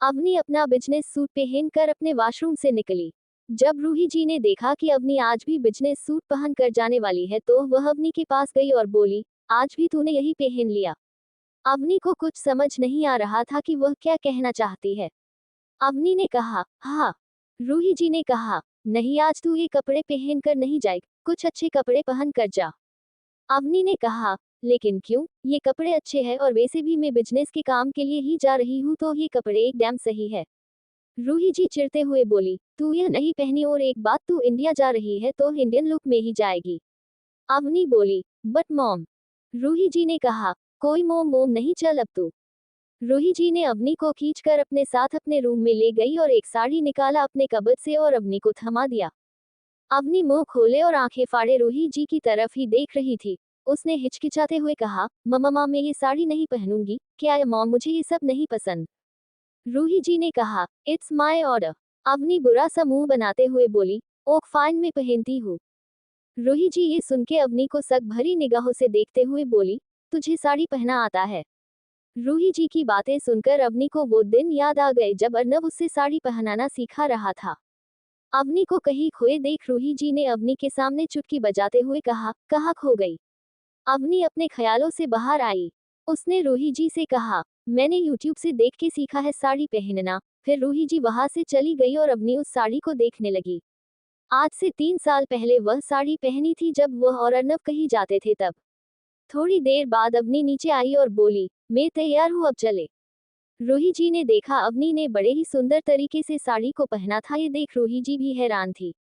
अवनी अपना business suit पहनकर अपने वॉशरूम से निकली। जब रूही जी ने देखा कि अवनी आज भी बिजनेस सूट पहन कर जाने वाली है तो वह अवनी के पास गई और बोली, आज भी तूने यही पहन लिया। अवनी को कुछ समझ नहीं आ रहा था कि वह क्या कहना चाहती है। अवनी ने कहा, हाँ। रूही जी ने कहा, नहीं, आज तू ये कपड़े पहन कर नहीं जाएगी, कुछ अच्छे कपड़े पहन कर जा। अवनी ने कहा, लेकिन क्यों, ये कपड़े अच्छे हैं और वैसे भी मैं बिजनेस के काम के लिए ही जा रही हूँ तो ये कपड़े एकदम सही है। रूही जी चिढ़ते हुए बोली, तू यह नहीं पहनी और एक बात, तू इंडिया जा रही है तो इंडियन लुक में ही जाएगी। अवनी बोली, बट मॉम। रूही जी ने कहा, कोई मोम मोम नहीं, चल अब तू। रूही जी ने अवनी को खींचकर अपने साथ अपने रूम में ले गई और एक साड़ी निकाला अपने कबर्ड से और अवनी को थमा दिया। अवनी मुंह खोले और आंखें फाड़े रूही जी की तरफ ही देख रही थी। उसने हिचकिचाते हुए कहा, मम्मा मैं ये साड़ी नहीं पहनूंगी, क्या है मॉम, मुझे ये सब नहीं पसंद। रूही जी ने कहा, इट्स माई ऑर्डर। अवनी बुरा सा मुंह बनाते हुए बोली, ओह फाइन, मैं पहनती हूँ। रूही जी ये सुन के अवनी को शक भरी निगाहों से देखते हुए बोली, तुझे साड़ी पहना आता है। रूही जी की बातें सुनकर अवनी को वो दिन याद आ गए जब अर्नव उससे साड़ी पहनाना सिखा रहा था। अवनी को कहीं खोए देख रूही जी ने अवनी के सामने चुटकी बजाते हुए कहा, कहाँ खो गई। अवनी अपने ख्यालों से बाहर आई। उसने रूही जी से कहा, मैंने यूट्यूब से देख के सीखा है साड़ी पहनना। फिर रूही जी वहां से चली गई और अवनी उस साड़ी को देखने लगी। आज से 3 साल पहले वह साड़ी पहनी थी जब वह और अर्नव कहीं जाते थे तब। थोड़ी देर बाद अवनी नीचे आई और बोली, मैं तैयार हूँ, अब चले। रूही जी ने देखा अवनी ने बड़े ही सुंदर तरीके से साड़ी को पहना था, ये देख रूही जी भी हैरान थी।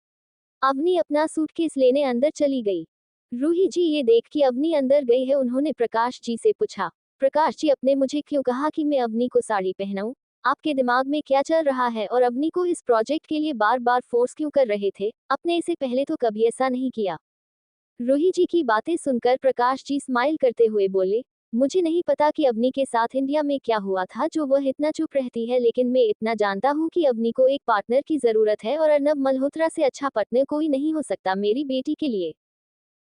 अवनी अपना सूटकेस लेने अंदर चली गई। रूही जी ये देख कि अवनी अंदर गई है उन्होंने प्रकाश जी से पूछा, प्रकाश जी आपने मुझे क्यों कहा कि मैं अवनी को साड़ी पहनाऊं? आपके दिमाग में क्या चल रहा है और अवनी को इस प्रोजेक्ट के लिए बार बार फोर्स क्यों कर रहे थे? आपने इसे पहले तो कभी ऐसा नहीं किया। रूही जी की बातें सुनकर प्रकाश जी स्माइल करते हुए बोले, मुझे नहीं पता कि अवनी के साथ इंडिया में क्या हुआ था जो वह इतना चुप रहती है, लेकिन मैं इतना जानता हूँ कि अवनी को एक पार्टनर की जरूरत है और अर्नब मल्होत्रा से अच्छा पार्टनर कोई नहीं हो सकता मेरी बेटी के लिए।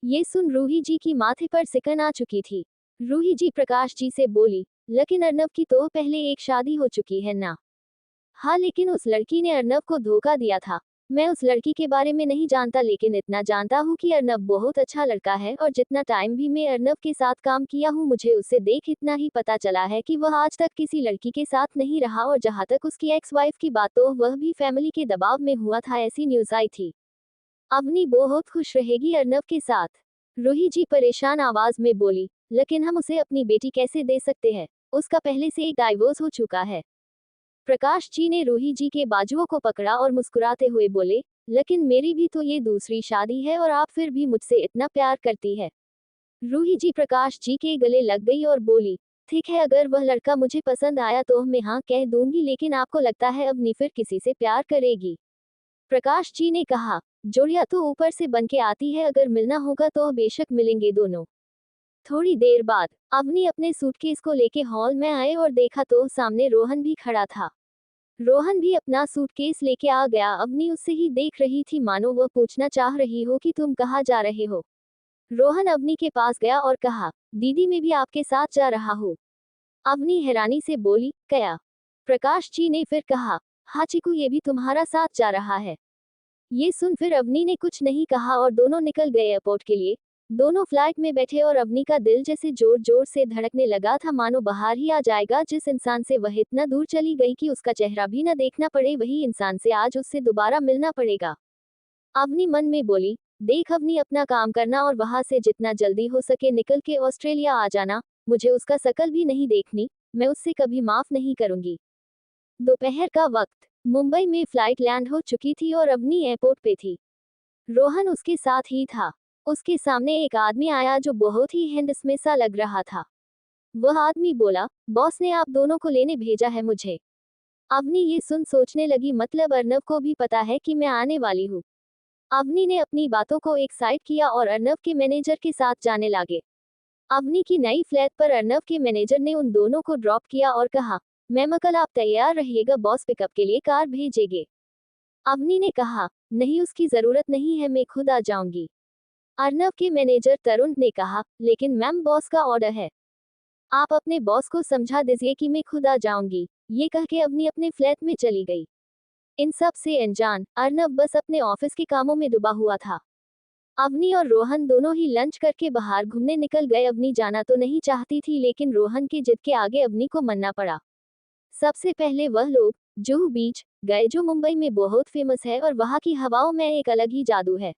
ये सुन रूही जी की माथे पर सिकन आ चुकी थी। रूही जी प्रकाश जी से बोली, लेकिन अर्नब की तो पहले एक शादी हो चुकी है ना। हाँ, लेकिन उस लड़की ने अर्नब को धोखा दिया था। मैं उस लड़की के बारे में नहीं जानता, लेकिन इतना जानता हूँ कि अर्नब बहुत अच्छा लड़का है और जितना टाइम भी मैं अर्नब के साथ काम किया हूँ मुझे उससे देख इतना ही पता चला है कि वह आज तक किसी लड़की के साथ नहीं रहा और जहाँ तक उसकी एक्स वाइफ की बात तो वह भी फैमिली के दबाव में हुआ था, ऐसी न्यूज आई थी। अवनी बहुत खुश रहेगी अर्नब के साथ। रूही जी परेशान आवाज में बोली, लेकिन हम उसे अपनी बेटी कैसे दे सकते हैं, उसका पहले से एक डाइवोर्स हो चुका है। प्रकाश जी ने रूही जी के बाजुओं को पकड़ा और मुस्कुराते हुए बोले, लेकिन मेरी भी तो ये दूसरी शादी है और आप फिर भी मुझसे इतना प्यार करती है। रूही जी प्रकाश जी के गले लग गई और बोली, ठीक है, अगर वह लड़का मुझे पसंद आया तो मैं हाँ कह दूंगी, लेकिन आपको लगता है अवनी फिर किसी से प्यार करेगी? प्रकाश जी ने कहा, जोड़िया तो ऊपर से बन के आती है, अगर मिलना होगा तो बेशक मिलेंगे दोनों। थोड़ी देर बाद अवनी अपने सूटकेस को लेके हॉल में आए और देखा तो सामने रोहन भी खड़ा था। रोहन भी अपना सूटकेस लेके आ गया। अवनी उससे ही देख रही थी मानो वह पूछना चाह रही हो कि तुम कहाँ जा रहे हो। रोहन अवनी के पास गया और कहा, दीदी मैं भी आपके साथ जा रहा हूँ। अवनी हैरानी से बोली, क्या? प्रकाश जी ने फिर कहा, हाँ चिकू, ये भी तुम्हारा साथ जा रहा है। ये सुन फिर अवनी ने कुछ नहीं कहा और दोनों निकल गए एयरपोर्ट के लिए। दोनों फ्लाइट में बैठे और अवनी का दिल जैसे जोर जोर से धड़कने लगा था मानो बाहर ही आ जाएगा। जिस इंसान से वह इतना दूर चली गई कि उसका चेहरा भी न देखना पड़े, वही इंसान से आज उससे दोबारा मिलना पड़ेगा। अवनी मन में बोली, देख अवनी, अपना काम करना और वहां से जितना जल्दी हो सके निकल के ऑस्ट्रेलिया आ जाना। मुझे उसका शकल भी नहीं देखनी, मैं उससे कभी माफ नहीं करूंगी। दोपहर का वक्त मुंबई में फ्लाइट लैंड हो चुकी थी और अवनी एयरपोर्ट पे थी। रोहन उसके साथ ही था। उसके सामने एक आदमी आया जो बहुत ही हैंडसम सा लग रहा था। वह आदमी बोला, बॉस ने आप दोनों को लेने भेजा है मुझे। अवनी ये सुन सोचने लगी, मतलब अर्नव को भी पता है कि मैं आने वाली हूँ। अवनी ने अपनी बातों को एक साइड किया और अर्नव के मैनेजर के साथ जाने लगे। अवनी की नई फ्लैट पर अर्नव के मैनेजर ने उन दोनों को ड्रॉप किया और कहा, मैम कल आप तैयार रहिएगा, बॉस पिकअप के लिए कार भेजेंगे। अवनी ने कहा, नहीं उसकी जरूरत नहीं है, मैं खुद आ जाऊंगी। अर्नव के मैनेजर तरुण ने कहा, लेकिन मैम बॉस का ऑर्डर है। आप अपने बॉस को समझा दीजिए कि मैं खुद आ जाऊंगी। ये कह के अवनी अपने फ्लैट में चली गई। इन सब से अनजान अर्नब बस अपने ऑफिस के कामों में डूबा हुआ था। अवनी और रोहन दोनों ही लंच करके बाहर घूमने निकल गए। अवनी जाना तो नहीं चाहती थी, लेकिन रोहन की जिद के आगे अवनी को मानना पड़ा। सबसे पहले वह लोग जुहू बीच गए, जो मुंबई में बहुत फेमस है और वहाँ की हवाओं में एक अलग ही जादू है।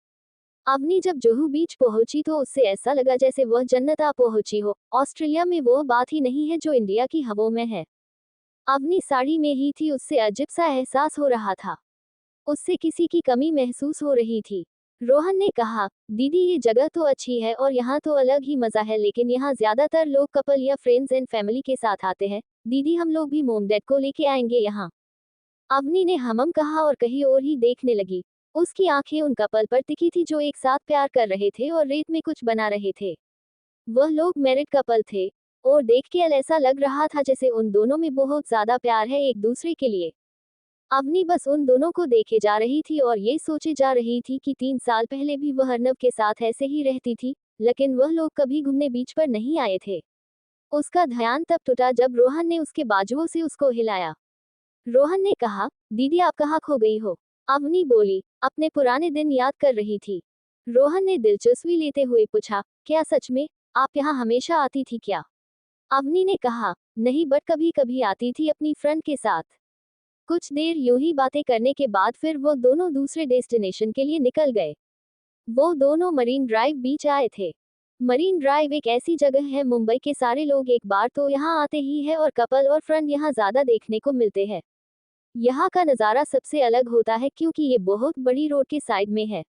अवनी जब जुहू बीच पहुंची तो उससे ऐसा लगा जैसे वह जन्नत आ पहुंची हो। ऑस्ट्रेलिया में वो बात ही नहीं है जो इंडिया की हवाओं में है। अवनी साड़ी में ही थी, उससे अजीब सा एहसास हो रहा था। उससे किसी की कमी महसूस हो रही थी। रोहन ने कहा, दीदी ये जगह तो अच्छी है और यहाँ तो अलग ही मजा है, लेकिन यहाँ ज्यादातर लोग कपल या फ्रेंड्स एंड फैमिली के साथ आते हैं। दीदी हम लोग भी मोम डैड को लेके आएंगे यहाँ। अवनी ने हमम कहा और कहीं और ही देखने लगी। उसकी आंखें उन कपल पर टिकी थी जो एक साथ प्यार कर रहे थे और रेत में कुछ बना रहे थे। वह लोग मैरिड कपल थे और देख के ऐसा लग रहा था जैसे उन दोनों में बहुत ज्यादा प्यार है एक दूसरे के लिए। अवनी बस उन दोनों को देखे जा रही थी और ये सोचे जा रही थी कि 3 साल पहले भी वह अर्नब के साथ ऐसे ही रहती थी, लेकिन वह लोग कभी घूमने बीच पर नहीं आए थे। उसका ध्यान तब टूटा जब रोहन ने उसके बाजुओं से उसको हिलाया। रोहन ने कहा, दीदी आप कहाँ खो गई हो? अवनी बोली, अपने पुराने दिन याद कर रही थी। रोहन ने दिलचस्पी लेते हुए पूछा, क्या सच में? आप यहाँ हमेशा आती थी क्या? अवनी ने कहा, नहीं बट कभी कभी आती थी अपनी फ्रेंड के साथ। कुछ देर यूं ही बातें करने के बाद फिर वो दोनों दूसरे डेस्टिनेशन के लिए निकल गए। वो दोनों मरीन ड्राइव बीच आए थे। मरीन ड्राइव एक ऐसी जगह है, मुंबई के सारे लोग एक बार तो यहाँ आते ही है और कपल और फ्रेंड यहाँ ज्यादा देखने को मिलते हैं। यहाँ का नज़ारा सबसे अलग होता है क्योंकि ये बहुत बड़ी रोड के साइड में है।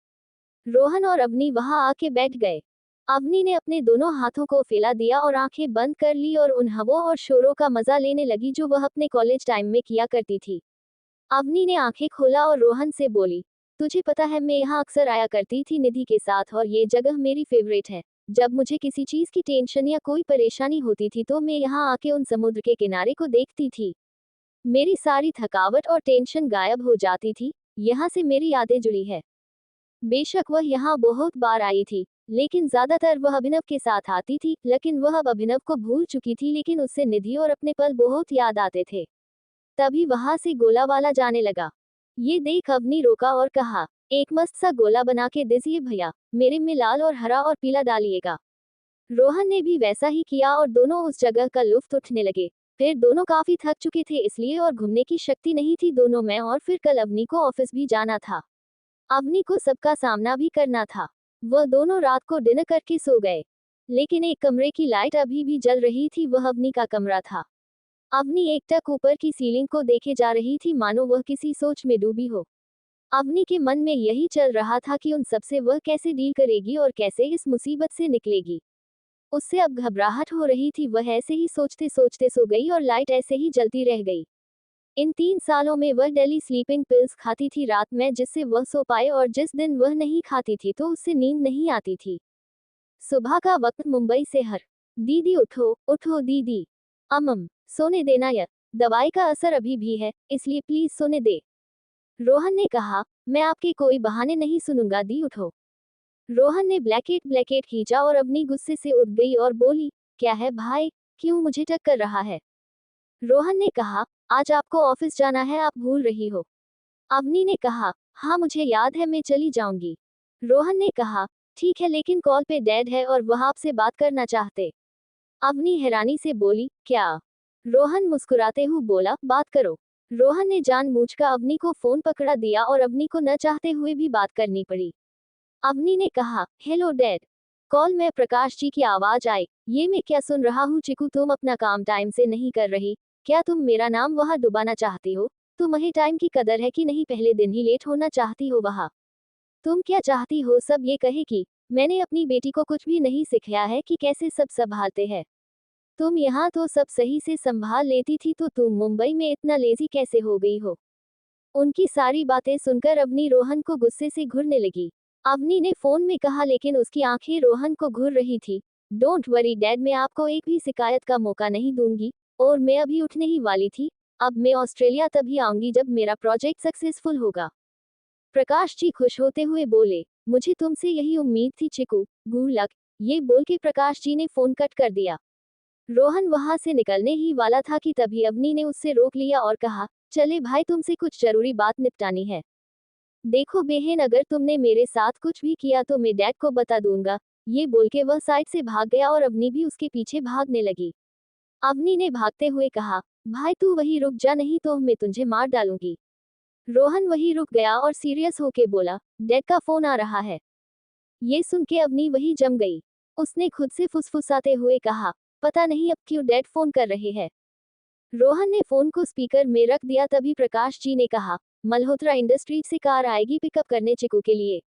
रोहन और अवनी वहां आके बैठ गए। अवनी ने अपने दोनों हाथों को फैला दिया और आंखें बंद कर ली और उन हवों और शोरों का मजा लेने लगी जो वह अपने कॉलेज टाइम में किया करती थी। अवनी ने आंखें खोला और रोहन से बोली, तुझे पता है मैं यहाँ अक्सर आया करती थी निधि के साथ और ये जगह मेरी फेवरेट है। जब मुझे किसी चीज की टेंशन या कोई परेशानी होती थी तो मैं यहाँ आके उन समुद्र के किनारे को देखती थी। मेरी सारी थकावट और टेंशन गायब हो जाती थी। यहाँ से मेरी यादें जुड़ी है। बेशक वह यहाँ बहुत बार आई थी, लेकिन ज्यादातर वह अभिनव के साथ आती थी, लेकिन वह अब अभिनव को भूल चुकी थी, लेकिन उससे निधि और अपने पल बहुत याद आते थे। तभी वहां से गोला वाला जाने लगा। ये देख अवनी रोका और कहा, एक मस्त सा गोला बना के दीजिए भैया, मेरे में लाल और हरा और पीला डालिएगा। रोहन ने भी वैसा ही किया और दोनों उस जगह का लुत्फ उठाने लगे। फिर दोनों काफी थक चुके थे इसलिए और घूमने की शक्ति नहीं थी दोनों में, और फिर कल अवनी को ऑफिस भी जाना था। अवनी को सबका सामना भी करना था। वह दोनों रात को डिनर करके सो गए, लेकिन एक कमरे की लाइट अभी भी जल रही थी, वह अवनी का कमरा था। अवनी एकटक ऊपर की सीलिंग को देखे जा रही थी मानो वह किसी सोच में डूबी हो। अवनी के मन में यही चल रहा था कि उन सबसे वह कैसे डील करेगी और कैसे इस मुसीबत से निकलेगी। उससे अब घबराहट हो रही थी। वह ऐसे ही सोचते सोचते सो गई और लाइट ऐसे ही जलती रह गई। इन 3 सालों में वह डेली स्लीपिंग पिल्स खाती थी रात में, जिससे वह सो पाए, और जिस दिन वह नहीं खाती थी तो उससे नींद नहीं आती थी। सुबह का वक्त मुंबई से हर, दीदी उठो उठो दीदी, अमम सोने देना, यह दवाई का असर अभी भी है इसलिए प्लीज सोने दे। रोहन ने कहा, मैं आपके कोई बहाने नहीं सुनूंगा, दी उठो। रोहन ने ब्लैकेट ब्लैकेट खींचा और अवनी गुस्से से उठ गई और बोली, क्या है भाई, क्यों मुझे टक्कर रहा है? रोहन ने कहा, आज आपको ऑफिस जाना है, आप भूल रही हो। अवनी ने कहा, हाँ मुझे याद है, मैं चली जाऊंगी। रोहन ने कहा, ठीक है, लेकिन कॉल पे डैड है और वह आपसे बात करना चाहते। अवनी हैरानी से बोली, क्या? रोहन मुस्कुराते हुए बोला, बात करो। रोहन ने जानबूझकर अवनी को फोन पकड़ा दिया और अवनी को न चाहते हुए भी बात करनी पड़ी। अवनी ने कहा, हेलो डैड। कॉल में प्रकाश जी की आवाज आई। ये मैं क्या सुन रहा हूँ चिकू, तुम अपना काम टाइम से नहीं कर रही? क्या तुम मेरा नाम वहाँ डुबाना चाहती हो? तुम्हें टाइम की कदर है कि नहीं? पहले दिन ही लेट होना चाहती हो वहाँ? तुम क्या चाहती हो सब ये कहे कि मैंने अपनी बेटी को कुछ भी नहीं सिखाया है कि कैसे सब संभालते हैं? तुम यहाँ तो सब सही से संभाल लेती थी, तो तुम मुंबई में इतना लेजी कैसे हो गई हो? उनकी सारी बातें सुनकर अवनी रोहन को गुस्से से घूरने लगी। अवनी ने फोन में कहा, लेकिन उसकी आंखें रोहन को घूर रही थी। डोंट वरी डैड, मैं आपको एक भी शिकायत का मौका नहीं दूंगी, और मैं अभी उठने ही वाली थी। अब मैं ऑस्ट्रेलिया तभी आऊंगी जब मेरा प्रोजेक्ट सक्सेसफुल होगा। प्रकाश जी खुश होते हुए बोले, मुझे तुमसे यही उम्मीद थी चिकू, गुड लक। ये बोल के प्रकाश जी ने फोन कट कर दिया। रोहन वहां से निकलने ही वाला था कि तभी अवनी ने उससे रोक लिया और कहा, चले भाई, तुमसे कुछ जरूरी बात निपटानी है। देखो बहन, अगर तुमने मेरे साथ कुछ भी किया तो मैं डैड को बता दूंगा। ये बोल के वह साइड से भाग गया और अवनी भी उसके पीछे भागने लगी। अवनी ने भागते हुए कहा, भाई तू वहीं रुक जा, नहीं तो मैं तुझे मार डालूंगी। रोहन वहीं रुक गया और सीरियस होके बोला, डैड का फोन आ रहा है। ये सुन के अवनी वहीं जम गई। उसने खुद से फुसफुसाते हुए कहा, पता नहीं अब क्यों डैड फोन कर रहे हैं। रोहन ने फोन को स्पीकर में रख दिया। तभी प्रकाश जी ने कहा, मल्होत्रा इंडस्ट्रीज से कार आएगी पिकअप करने चिकू के लिए।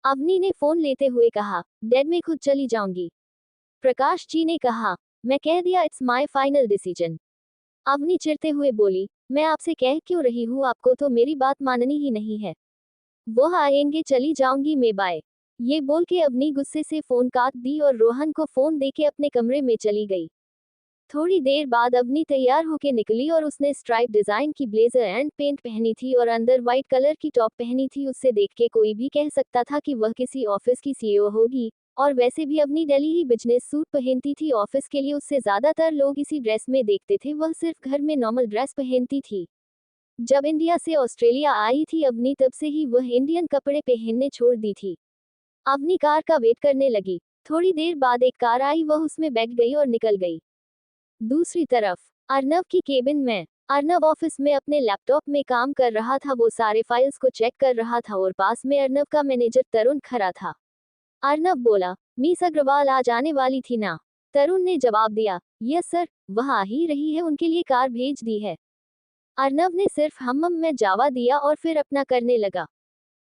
अवनी ने फोन लेते हुए कहा, डैड मैं खुद चली जाऊंगी। प्रकाश जी ने कहा, मैं कह दिया, it's my final decision. Avni चिढ़ते हुए बोली, मैं आपसे कह क्यों रही हूँ, आपको तो मेरी बात माननी ही नहीं है। वो आएंगे, चली जाऊंगी मैं, बाय। ये बोल के अवनी गुस्से से फोन काट दी और रोहन को फोन देके अपने कमरे में चली गई। थोड़ी देर बाद अवनी तैयार होके निकली और उसने स्ट्राइप डिजाइन की ब्लेजर एंड पेंट पहनी थी और अंदर व्हाइट कलर की टॉप पहनी थी। उससे देख के कोई भी कह सकता था कि वह किसी ऑफिस की सीईओ होगी। और वैसे भी अवनी डेली ही बिजनेस सूट पहनती थी ऑफिस के लिए, उससे ज्यादातर लोग इसी ड्रेस में देखते थे, वह सिर्फ घर में नॉर्मल ड्रेस पहनती थी। जब इंडिया से ऑस्ट्रेलिया आई थी अवनी, तब से ही वह इंडियन कपड़े पहनने छोड़ दी थी। अवनी कार का वेट करने लगी। थोड़ी देर बाद एक कार आई, वह उसमें बैठ गई और निकल गई। दूसरी तरफ अर्नव की केबिन में अर्नव ऑफिस में अपने लैपटॉप में काम कर रहा था। वो सारे फाइल्स को चेक कर रहा था और पास में अर्नव का मैनेजर तरुण खड़ा था। अर्नव बोला, मिस अग्रवाल आज आने वाली थी ना? तरुण ने जवाब दिया, यस सर, वह आ ही रही है, उनके लिए कार भेज दी है। अर्नव ने सिर्फ हम में जावा दिया और फिर अपना करने लगा।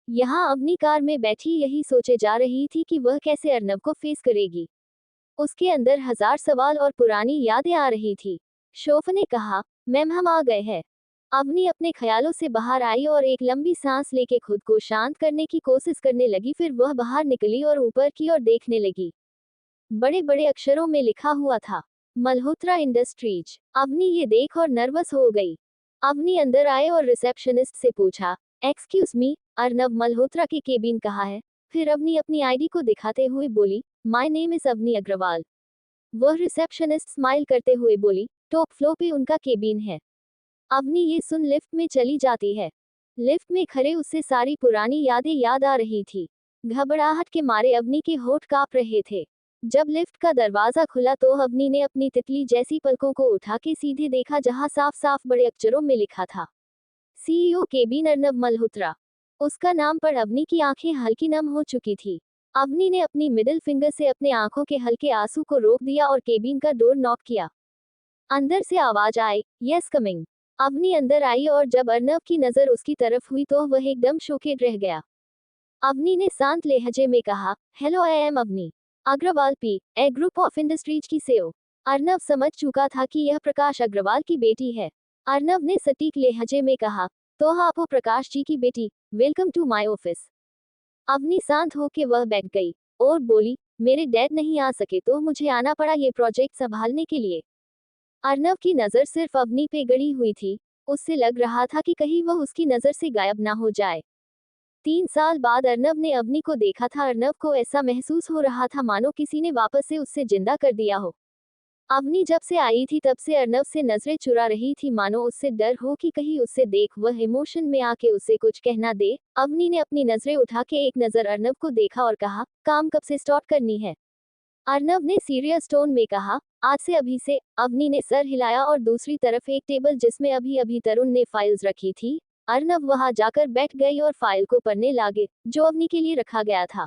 यहाँ अवनी कार में बैठी यही सोचे जा रही थी कि वह कैसे अर्नव को फेस करेगी। उसके अंदर हजार सवाल और पुरानी यादें आ रही थी। शोफ ने कहा, मैम हम आ गए हैं। अवनी अपने ख्यालों से बाहर आई और एक लंबी सांस लेके खुद को शांत करने की कोशिश करने लगी। फिर वह बाहर निकली और ऊपर की ओर देखने लगी। बड़े बड़े अक्षरों में लिखा हुआ था, मल्होत्रा इंडस्ट्रीज। अवनी ये देख और नर्वस हो गई। अवनी अंदर आए और रिसेप्शनिस्ट से पूछा, एक्सक्यूज मी, अर्नव मल्होत्रा की केबिन कहाँ है? फिर अवनी अपनी आईडी को दिखाते हुए बोली, my name is Avani Agarwal. वह रिसेप्शनिस्ट स्माइल करते हुए बोली, टॉप फ्लोर पे उनका केबिन है। अवनी ये सुन लिफ्ट में चली जाती है। लिफ्ट में खड़े उससे सारी पुरानी यादें याद आ रही थी। घबराहट के मारे अवनी के होठ कांप रहे थे। जब लिफ्ट का दरवाजा खुला तो अवनी ने अपनी तितली जैसी पलकों को उठा के सीधे देखा, जहां साफ साफ बड़े अक्षरों में लिखा था, सीईओ केबिन अर्नव मल्होत्रा। उसका नाम पढ़ अवनी की आंखें हल्की नम हो चुकी थी। अवनी ने अपनी मिडिल फिंगर से अपने आंखों के हल्के आंसू को रोक दिया और केबिन का डोर नॉक किया। अंदर से आवाज आई, यस कमिंग। अवनी अंदर आई और जब अर्नव की नजर उसकी तरफ हुई तो वह एकदम शॉकेड रह गया। अवनी ने शांत लहजे में कहा, hello, I am Avani Agarwal, P A group of industries की सीईओ। अर्नव समझ चुका था कि यह प्रकाश अग्रवाल की बेटी है। अर्नव ने सटीक लहजे में कहा, तो आप हो प्रकाश जी की बेटी, welcome to my office. Avani शांत होके वह बैठ गई और बोली, मेरे डैड नहीं आ सके तो मुझे आना पड़ा ये प्रोजेक्ट संभालने के लिए। अर्नव की नजर सिर्फ अवनी पे गड़ी हुई थी। उससे लग रहा था कि कहीं वह उसकी नजर से गायब ना हो जाए। 3 साल बाद अर्नव ने अवनी को देखा था। अर्नव को ऐसा महसूस हो रहा था मानो किसी ने वापस से उससे जिंदा कर दिया हो। अवनी जब से आई थी तब से अर्नव से नजरें चुरा रही थी, मानो उससे डर हो कि कहीं उससे देख वह इमोशन में आके उसे कुछ कहना दे। अवनी ने अपनी नजरें उठा के एक नजर अर्नव को देखा और कहा, काम कब से स्टार्ट करनी है? अर्नव ने सीरियस टोन में कहा, आज से, अभी से। अवनी ने सर हिलाया और दूसरी तरफ एक टेबल जिसमें अभी अभी तरुण ने फाइल्स रखी थी, अर्नव वहां जाकर बैठ गई और फाइल को पढ़ने लगे जो अवनी के लिए रखा गया था।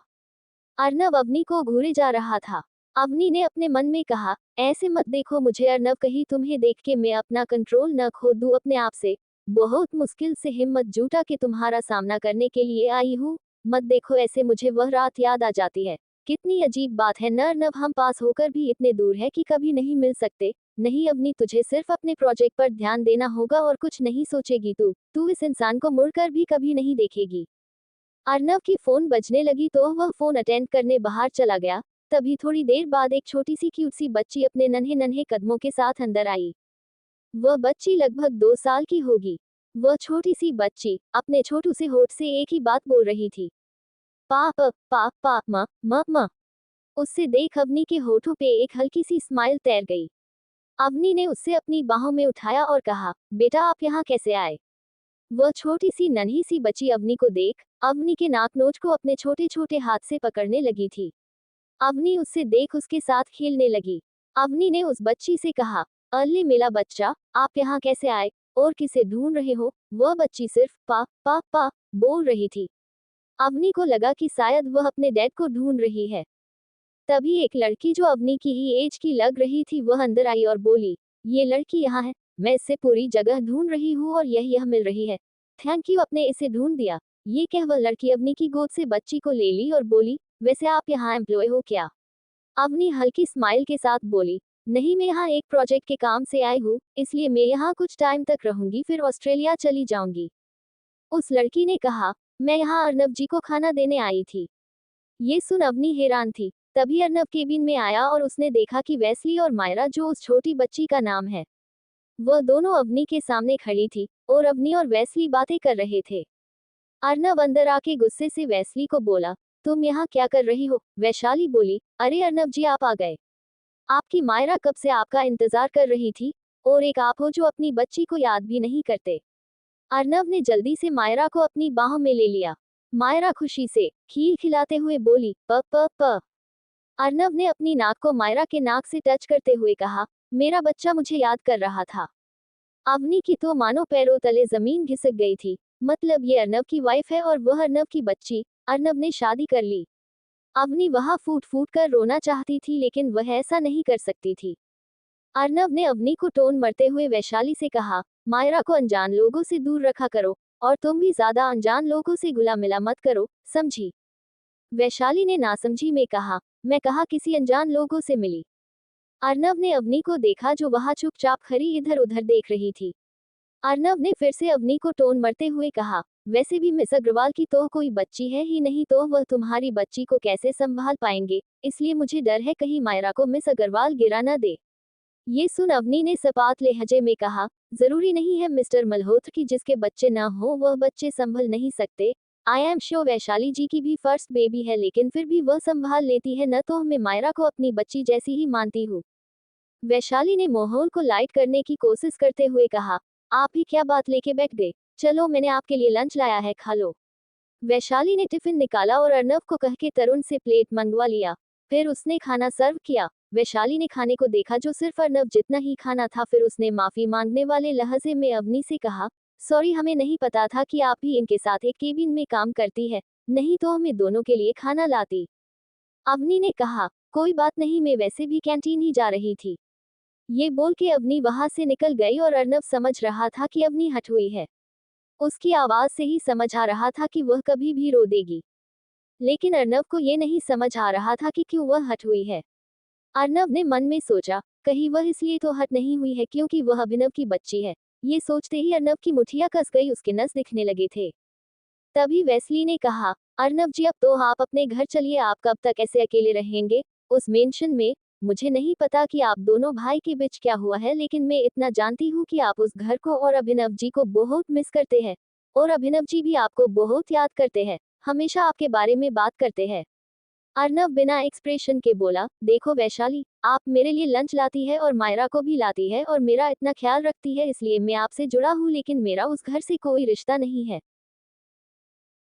अर्नव अवनी को घूरे जा रहा था। अवनी ने अपने मन में कहा, ऐसे मत देखो मुझे अर्नव, कहीं तुम्हें देख के मैं अपना कंट्रोल न खो दूं अपने आप से। बहुत मुश्किल से हिम्मत जुटा के तुम्हारा सामना करने के लिए आई हूँ। मत देखो ऐसे, मुझे वह रात याद आ जाती है। कितनी अजीब बात है न अर्नव, हम पास होकर भी इतने दूर है कि कभी नहीं मिल सकते। नहीं अवनी, तुझे सिर्फ अपने प्रोजेक्ट पर ध्यान देना होगा और कुछ नहीं सोचेगी तू इस इंसान को मुड़कर भी कभी नहीं देखेगी। अर्नव की फोन बजने लगी तो वह फोन अटेंड करने बाहर चला गया। तभी थोड़ी देर बाद एक छोटी सी क्यूट सी बच्ची अपने नन्हे नन्हे कदमों के साथ अंदर आई। वह बच्ची लगभग 2 साल की होगी। वह छोटी सी बच्ची अपने छोटू से होठ से एक ही बात बोल रही थी, पाप पाप पाप म म म। उससे देख अवनी के होठों पे एक हल्की सी स्माइल तैर गई। अवनी ने उससे अपनी बाहों में उठाया और कहा, बेटा आप यहाँ कैसे आए? वह छोटी सी नन्ही सी बच्ची अवनी को देख अवनी के नाक नोच को अपने छोटे छोटे हाथ से पकड़ने लगी थी। अवनी उससे देख उसके साथ खेलने लगी। अवनी ने उस बच्ची से कहा, अल्ले मेरा बच्चा, आप यहाँ कैसे आए और किसे ढूंढ रहे हो? वह बच्ची सिर्फ पा पा पा बोल रही थी। अवनी को लगा कि शायद वह अपने डैड को ढूंढ रही है। तभी एक लड़की जो अवनी की ही एज की लग रही थी वह अंदर आई और बोली, ये लड़की यहाँ है, मैं इससे पूरी जगह ढूंढ रही हूँ और यह मिल रही है। थैंक यू, आपने इसे ढूंढ दिया। ये कह वह लड़की अवनी की गोद से बच्ची को ले ली और बोली, वैसे आप यहाँ एम्प्लॉय हो क्या? अवनी हल्की स्माइल के साथ बोली, नहीं, मैं यहाँ एक प्रोजेक्ट के काम से आई हूँ, इसलिए मैं यहाँ कुछ टाइम तक रहूंगी, फिर ऑस्ट्रेलिया चली जाऊंगी। उस लड़की ने कहा, मैं यहाँ अर्नब जी को खाना देने आई थी। ये सुन अवनी हैरान थी। तभी अर्नब केबिन में आया और उसने देखा कि वेस्ली और मायरा, जो उस छोटी बच्ची का नाम है, वह दोनों अवनी के सामने खड़ी थी और अवनी और वेस्ली बातें कर रहे थे। अर्नब अंदर आके गुस्से से वेस्ली को बोला, तुम यहाँ क्या कर रही हो? वैशाली बोली, अरे अर्नब जी आप आ गए। आपकी मायरा कब से आपका इंतजार कर रही थी, और एक आप हो जो अपनी बच्ची को याद भी नहीं करते। अर्नब ने जल्दी से मायरा को अपनी बाहों में ले लिया। मायरा खुशी से खील खिलाते हुए बोली, प प प। अर्नब ने अपनी नाक को मायरा के नाक से टच करते हुए कहा, मेरा बच्चा मुझे याद कर रहा था। अवनी की तो मानो पैरों तले जमीन घिसक गई थी। मतलब ये अर्नब की वाइफ है और वह अर्नब की बच्ची। अर्नब ने शादी कर ली। अवनी वहां फूट फूट कर रोना चाहती थी, लेकिन वह ऐसा नहीं कर सकती थी। अर्नब ने अवनी को टोन मरते हुए वैशाली से कहा, मायरा को अनजान लोगों से दूर रखा करो, और तुम भी ज्यादा अनजान लोगों से गुला मिला मत करो, समझी? वैशाली ने नासमझी में कहा, मैं कहा किसी अनजान लोगों से मिली? अर्नब ने अवनी को देखा जो वहां चुपचाप खड़ी इधर उधर देख रही थी। अर्नब ने फिर से अवनी को टोन मरते हुए कहा, वैसे भी मिस अग्रवाल की तो कोई बच्ची है ही नहीं, तो वह तुम्हारी बच्ची को कैसे संभाल पाएंगे, इसलिए मुझे डर है कहीं मायरा को मिस अग्रवाल गिरा न दे। ये सुन अवनी ने सपाट लहजे में कहा, जरूरी नहीं है मिस्टर मल्होत्र की जिसके बच्चे न हो वह बच्चे संभल नहीं सकते। आई एम श्योर वैशाली जी की भी फर्स्ट बेबी है, लेकिन फिर भी वह संभाल लेती है, न तो मैं मायरा को अपनी बच्ची जैसी ही मानती हूँ। वैशाली ने माहौल को लाइट करने की कोशिश करते हुए कहा, आप ही क्या बात लेके बैठ गए? चलो मैंने आपके लिए लंच लाया है, खा लो। वैशाली ने टिफिन निकाला और अर्नब को कह के तरुण से प्लेट मंगवा लिया। फिर उसने खाना सर्व किया। वैशाली ने खाने को देखा जो सिर्फ अर्नब जितना ही खाना था। फिर उसने माफी मांगने वाले लहजे में अवनी से कहा, सॉरी, हमें नहीं पता था कि आप भी इनके साथ एक केबिन में काम करती है, नहीं तो हमें दोनों के लिए खाना लाती। अवनी ने कहा, कोई बात नहीं, मैं वैसे भी कैंटीन ही जा रही थी। ये बोल के अवनी वहां से निकल गई और अर्नब समझ रहा था कि अवनी हट हुई है। उसकी आवाज से ही समझ आ रहा था कि वह कभी भी रो देगी। लेकिन अर्नब को ये नहीं समझ आ रहा था कि क्यों वह हट हुई है। अर्नब ने मन में सोचा, कहीं वह इसलिए तो हट नहीं हुई है क्योंकि वह अभिनव की बच्ची है। ये सोचते ही अर्नब की मुठिया कस गई, उसके नस दिखने लगे थे। तभी वेस्ली ने कहा, अर्नब जी अब तो आप अपने घर चलिए, आप कब तक ऐसे अकेले रहेंगे उस मेंशन में? मुझे नहीं पता कि आप दोनों भाई के बीच क्या हुआ है, लेकिन मैं इतना जानती हूँ कि आप उस घर को और अभिनव जी को बहुत मिस करते हैं, और अभिनव जी भी आपको बहुत याद करते हैं, हमेशा आपके बारे में बात करते हैं। अर्नब बिना एक्सप्रेशन के बोला, देखो वैशाली, आप मेरे लिए लंच लाती है और मायरा को भी लाती है और मेरा इतना ख्याल रखती है, इसलिए मैं आपसे जुड़ा हूँ, लेकिन मेरा उस घर से कोई रिश्ता नहीं है।